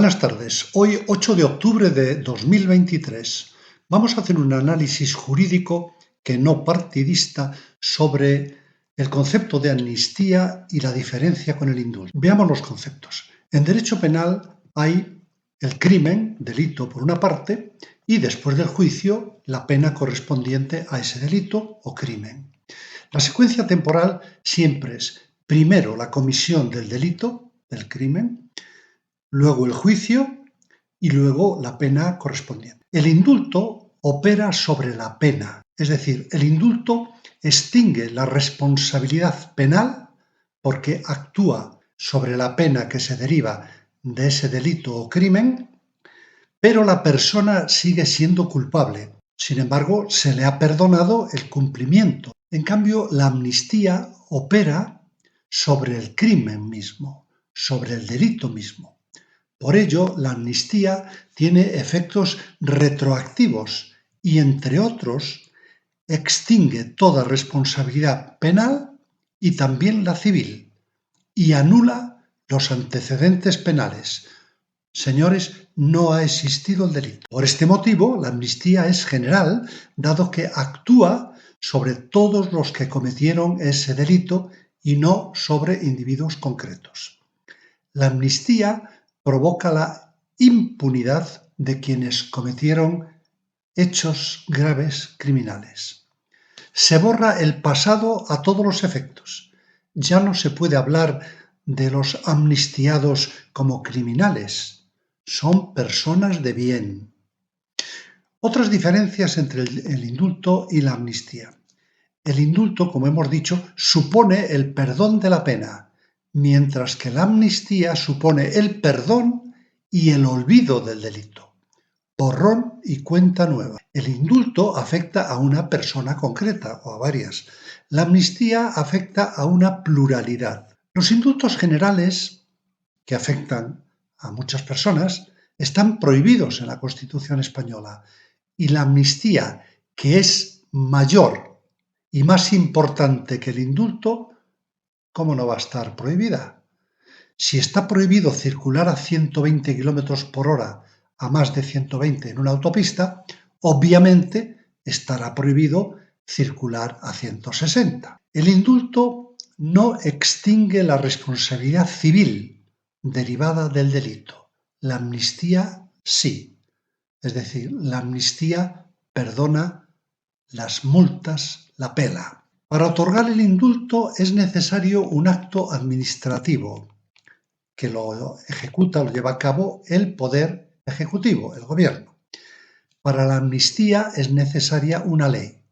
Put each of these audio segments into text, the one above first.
Buenas tardes. Hoy, 8 de octubre de 2023, vamos a hacer un análisis jurídico que no partidista sobre el concepto de amnistía y la diferencia con el indulto. Veamos los conceptos. En derecho penal hay el crimen, delito por una parte, y después del juicio la pena correspondiente a ese delito o crimen. La secuencia temporal siempre es primero la comisión del delito, del crimen, luego el juicio y luego la pena correspondiente. El indulto opera sobre la pena, es decir, el indulto extingue la responsabilidad penal porque actúa sobre la pena que se deriva de ese delito o crimen, pero la persona sigue siendo culpable. Sin embargo, se le ha perdonado el cumplimiento. En cambio, la amnistía opera sobre el crimen mismo, sobre el delito mismo. Por ello, la amnistía tiene efectos retroactivos y, entre otros, extingue toda responsabilidad penal y también la civil, y anula los antecedentes penales. Señores, no ha existido el delito. Por este motivo, la amnistía es general, dado que actúa sobre todos los que cometieron ese delito y no sobre individuos concretos. La amnistía provoca la impunidad de quienes cometieron hechos graves criminales. Se borra el pasado a todos los efectos. Ya no se puede hablar de los amnistiados como criminales. Son personas de bien. Otras diferencias entre el indulto y la amnistía. El indulto, como hemos dicho, supone el perdón de la pena, mientras que la amnistía supone el perdón y el olvido del delito. Borrón y cuenta nueva. El indulto afecta a una persona concreta o a varias. La amnistía afecta a una pluralidad. Los indultos generales, que afectan a muchas personas, están prohibidos en la Constitución española, y la amnistía, que es mayor y más importante que el indulto, ¿cómo no va a estar prohibida? Si está prohibido circular a 120 km/h a más de 120 en una autopista, obviamente estará prohibido circular a 160. El indulto no extingue la responsabilidad civil derivada del delito. La amnistía sí. Es decir, la amnistía perdona las multas, la pela. Para otorgar el indulto es necesario un acto administrativo que lo ejecuta, lo lleva a cabo el Poder Ejecutivo, el Gobierno. Para la amnistía es necesaria una ley,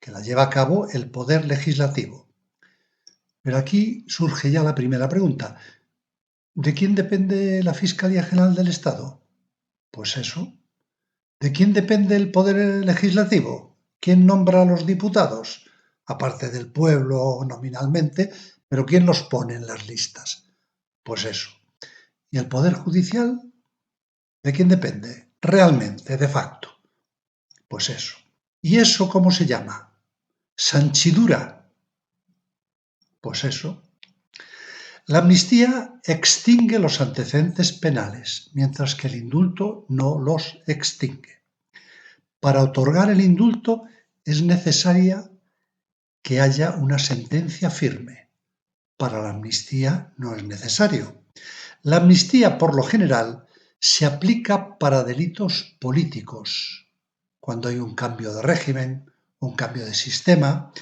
que la lleva a cabo el Poder Legislativo. Pero aquí surge ya la primera pregunta. ¿De quién depende la Fiscalía General del Estado? Pues eso. ¿De quién depende el Poder Legislativo? ¿Quién nombra a los diputados? Aparte del pueblo nominalmente, pero ¿quién los pone en las listas? Pues eso. ¿Y el Poder Judicial? ¿De quién depende? Realmente, de facto. Pues eso. ¿Y eso cómo se llama? ¿Sanchidura? Pues eso. La amnistía extingue los antecedentes penales, mientras que el indulto no los extingue. Para otorgar el indulto es necesaria que haya una sentencia firme. Para la amnistía no es necesario. La amnistía, por lo general, se aplica para delitos políticos, cuando hay un cambio de régimen, un cambio de sistema,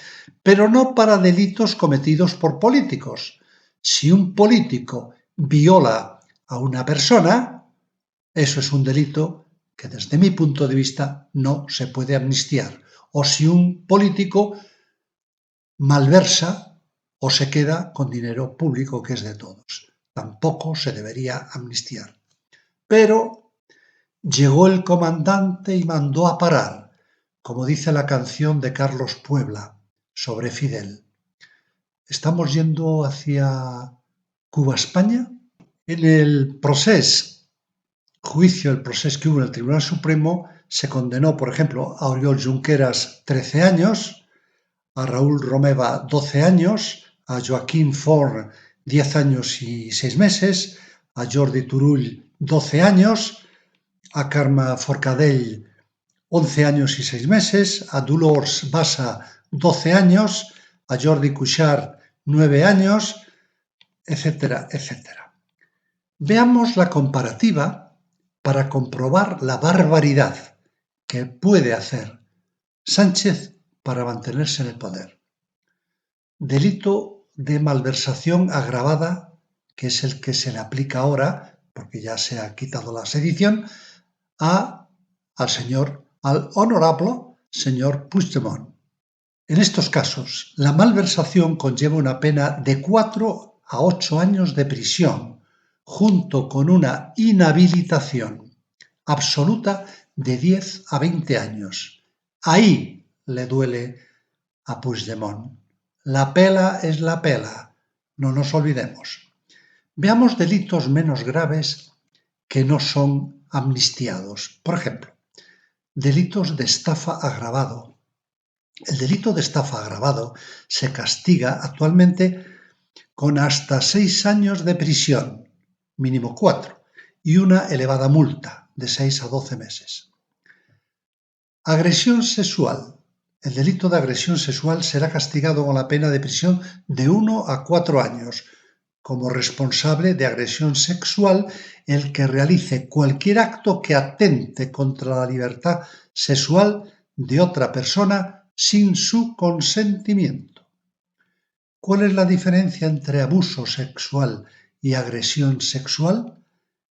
pero no para delitos cometidos por políticos. Si un político viola a una persona, eso es un delito que desde mi punto de vista no se puede amnistiar. O si un político malversa o se queda con dinero público que es de todos. Tampoco se debería amnistiar. Pero llegó el comandante y mandó a parar, como dice la canción de Carlos Puebla sobre Fidel. ¿Estamos yendo hacia Cuba-España? En el juicio que hubo en el Tribunal Supremo, se condenó, por ejemplo, a Oriol Junqueras 13 años, a Raúl Romeva 12 años, a Joaquín Forn 10 años y 6 meses, a Jordi Turull 12 años, a Carme Forcadell 11 años y 6 meses, a Dolors Bassa 12 años, a Jordi Cuixart 9 años, etcétera, etcétera. Veamos la comparativa para comprobar la barbaridad que puede hacer Sánchez para mantenerse en el poder. Delito de malversación agravada, que es el que se le aplica ahora, porque ya se ha quitado la sedición, al honorable señor Puigdemont. En estos casos, la malversación conlleva una pena de 4 a 8 años de prisión, junto con una inhabilitación absoluta de 10 a 20 años. Ahí le duele a Puigdemont. La pela es la pela, no nos olvidemos. Veamos delitos menos graves que no son amnistiados. Por ejemplo, delitos de estafa agravado. El delito de estafa agravado se castiga actualmente con hasta 6 años de prisión, mínimo 4, y una elevada multa de 6 a 12 meses. Agresión sexual. El delito de agresión sexual será castigado con la pena de prisión de 1 a 4 años, como responsable de agresión sexual el que realice cualquier acto que atente contra la libertad sexual de otra persona sin su consentimiento. ¿Cuál es la diferencia entre abuso sexual y agresión sexual?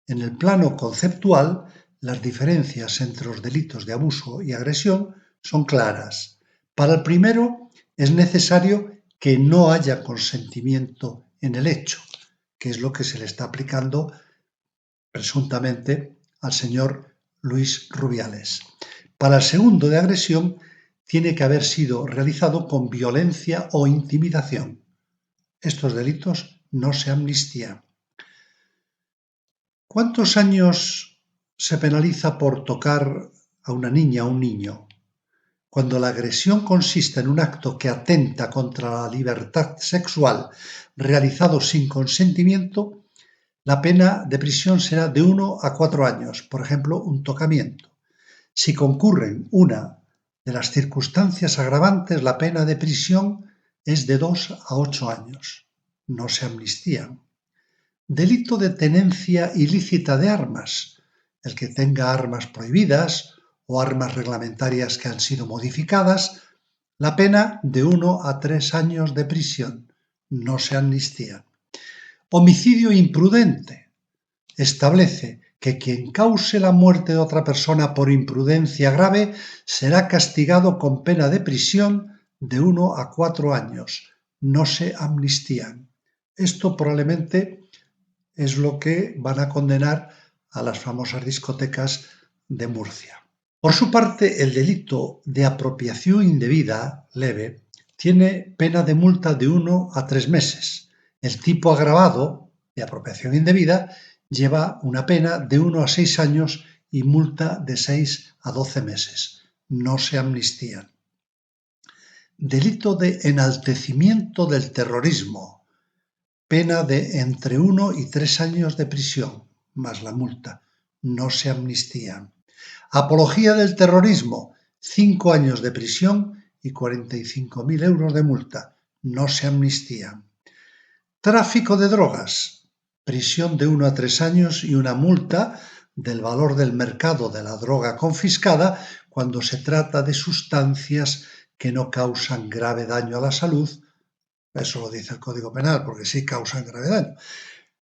En el plano conceptual, las diferencias entre los delitos de abuso y agresión son claras. Para el primero, es necesario que no haya consentimiento en el hecho, que es lo que se le está aplicando presuntamente al señor Luis Rubiales. Para el segundo de agresión, tiene que haber sido realizado con violencia o intimidación. Estos delitos no se amnistían. ¿Cuántos años se penaliza por tocar a una niña o un niño? Cuando la agresión consiste en un acto que atenta contra la libertad sexual realizado sin consentimiento, la pena de prisión será de 1 a 4 años, por ejemplo, un tocamiento. Si concurren una de las circunstancias agravantes, la pena de prisión es de 2 a 8 años. No se amnistían. Delito de tenencia ilícita de armas. El que tenga armas prohibidas o armas reglamentarias que han sido modificadas, la pena de 1 a 3 años de prisión. No se amnistía. Homicidio imprudente. Establece que quien cause la muerte de otra persona por imprudencia grave será castigado con pena de prisión de 1 a 4 años. No se amnistían. Esto probablemente es lo que van a condenar a las famosas discotecas de Murcia. Por su parte, el delito de apropiación indebida leve tiene pena de multa de 1 a 3 meses. El tipo agravado de apropiación indebida lleva una pena de 1 a 6 años y multa de 6 a 12 meses. No se amnistían. Delito de enaltecimiento del terrorismo. Pena de entre 1 y 3 años de prisión, más la multa. No se amnistían. Apología del terrorismo, 5 años de prisión y 45.000 euros de multa. No se amnistían. Tráfico de drogas, prisión de 1 a 3 años y una multa del valor del mercado de la droga confiscada cuando se trata de sustancias que no causan grave daño a la salud. Eso lo dice el Código Penal, porque sí causan grave daño,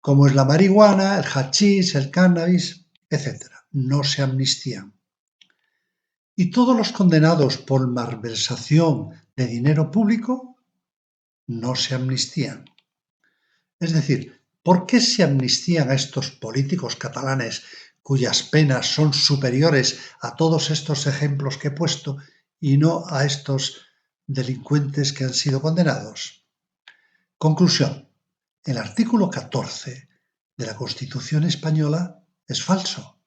como es la marihuana, el hachís, el cannabis, etc. No se amnistían. ¿Y todos los condenados por malversación de dinero público? No se amnistían. Es decir, ¿por qué se amnistían a estos políticos catalanes cuyas penas son superiores a todos estos ejemplos que he puesto y no a estos delincuentes que han sido condenados? Conclusión. El artículo 14 de la Constitución española es falso,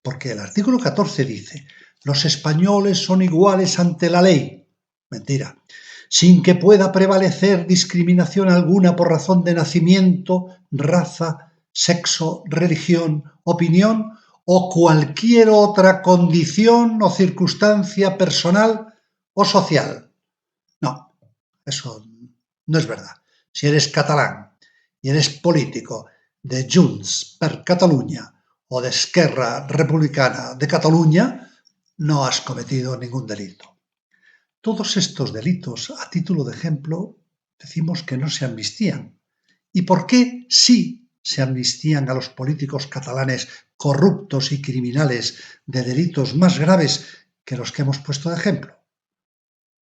porque el artículo 14 dice: los españoles son iguales ante la ley. Mentira. Sin que pueda prevalecer discriminación alguna por razón de nacimiento, raza, sexo, religión, opinión o cualquier otra condición o circunstancia personal o social. No, eso no es verdad. Si eres catalán y eres político de Junts per Catalunya o de Esquerra Republicana de Cataluña, no has cometido ningún delito. Todos estos delitos, a título de ejemplo, decimos que no se amnistían. ¿Y por qué sí se amnistían a los políticos catalanes corruptos y criminales de delitos más graves que los que hemos puesto de ejemplo?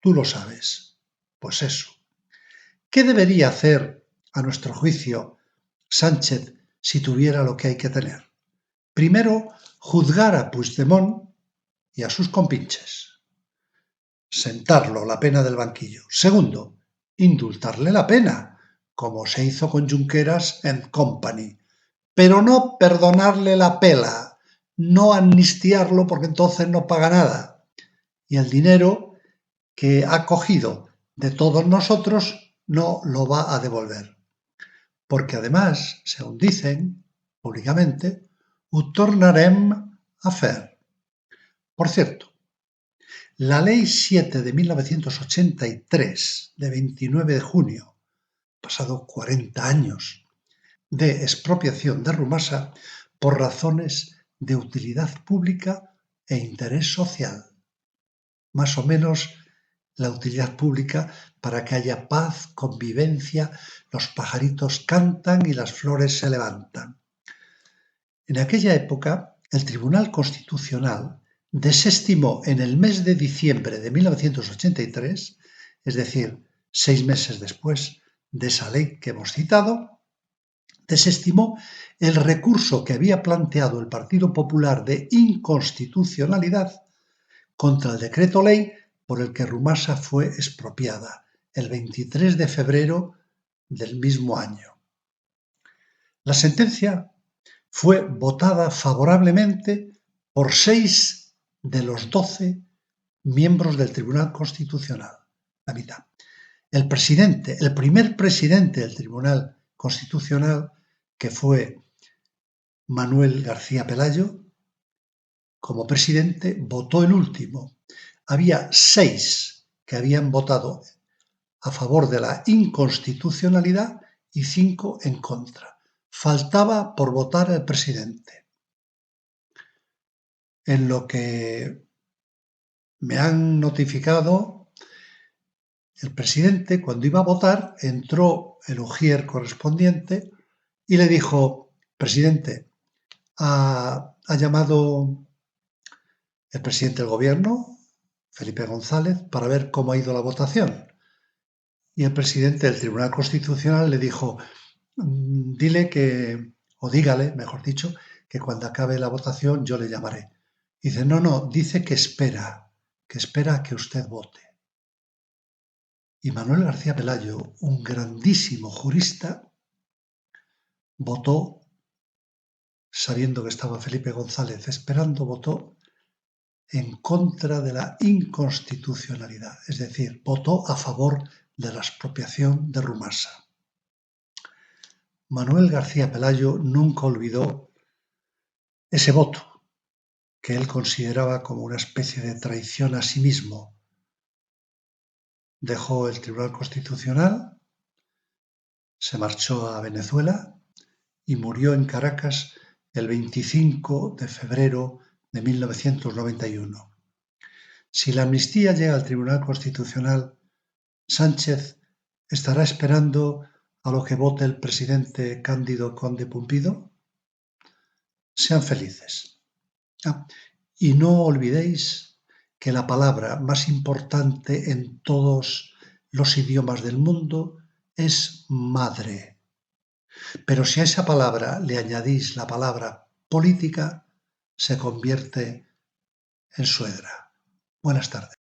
Tú lo sabes. Pues eso. ¿Qué debería hacer, a nuestro juicio, Sánchez si tuviera lo que hay que tener? Primero, juzgar a Puigdemont y a sus compinches. Sentarlo la pena del banquillo. Segundo, indultarle la pena, como se hizo con Junqueras and Company. Pero no perdonarle la pela, no amnistiarlo porque entonces no paga nada. Y el dinero que ha cogido de todos nosotros no lo va a devolver. Porque además, según dicen públicamente, ho tornarem a fer. Por cierto, la Ley 7 de 1983, de 29 de junio, pasado 40 años, de expropiación de Rumasa por razones de utilidad pública e interés social. Más o menos la utilidad pública para que haya paz, convivencia, los pajaritos cantan y las flores se levantan. En aquella época, el Tribunal Constitucional desestimó en el mes de diciembre de 1983, es decir, 6 meses después de esa ley que hemos citado, desestimó el recurso que había planteado el Partido Popular de inconstitucionalidad contra el decreto ley por el que Rumasa fue expropiada el 23 de febrero del mismo año. La sentencia fue votada favorablemente por 6 de los 12 miembros del Tribunal Constitucional, la mitad. El primer presidente del Tribunal Constitucional, que fue Manuel García Pelayo, como presidente, votó el último. Había 6 que habían votado a favor de la inconstitucionalidad y 5 en contra. Faltaba por votar el presidente. En lo que me han notificado, el presidente, cuando iba a votar, entró el ujier correspondiente y le dijo: presidente, ha llamado el presidente del gobierno, Felipe González, para ver cómo ha ido la votación. Y el presidente del Tribunal Constitucional le dijo: dile que, o dígale, mejor dicho, que cuando acabe la votación yo le llamaré. Dice: no, dice que espera a que usted vote. Y Manuel García Pelayo, un grandísimo jurista, votó, sabiendo que estaba Felipe González esperando, votó en contra de la inconstitucionalidad, es decir, votó a favor de la expropiación de Rumasa. Manuel García Pelayo nunca olvidó ese voto, que él consideraba como una especie de traición a sí mismo. Dejó el Tribunal Constitucional, se marchó a Venezuela y murió en Caracas el 25 de febrero de 1991. Si la amnistía llega al Tribunal Constitucional, Sánchez estará esperando a lo que vote el presidente Cándido Conde Pumpido. Sean felices. Y no olvidéis que la palabra más importante en todos los idiomas del mundo es madre. Pero si a esa palabra le añadís la palabra política, se convierte en suegra. Buenas tardes.